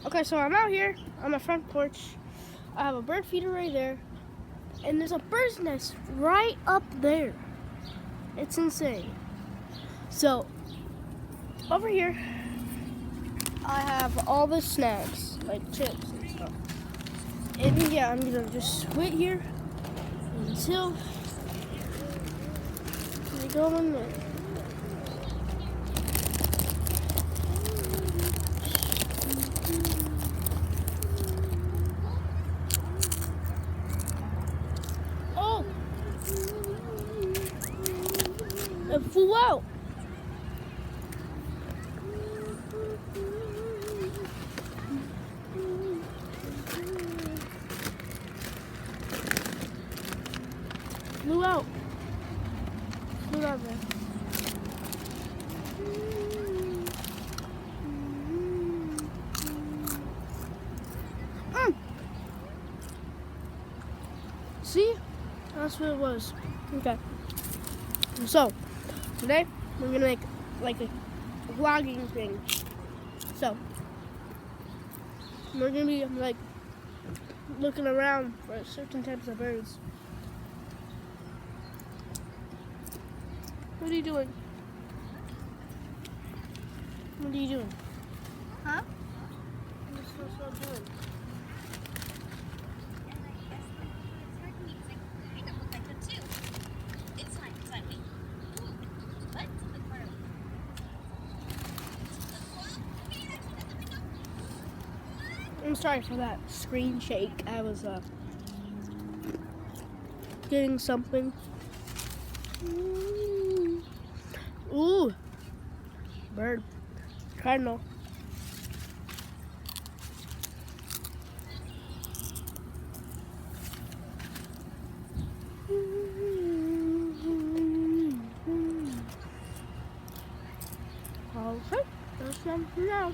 Okay, so I'm out here on my front porch. I have a bird feeder right there, and there's a bird's nest right up there. It's insane. So, over here, I have all the snacks, like chips and stuff. And yeah, I'm gonna just wait here until they go in there. Oh! It flew out. Flew out. Flew out there. See? That's what it was. Okay. So, today we're gonna make like a vlogging thing. So, we're gonna be like looking around for certain types of birds. What are you doing? What are you doing? Huh? What are you supposed to doing? I'm sorry for that screen shake. I was getting something. Ooh, bird, cardinal. Okay, that's them for now.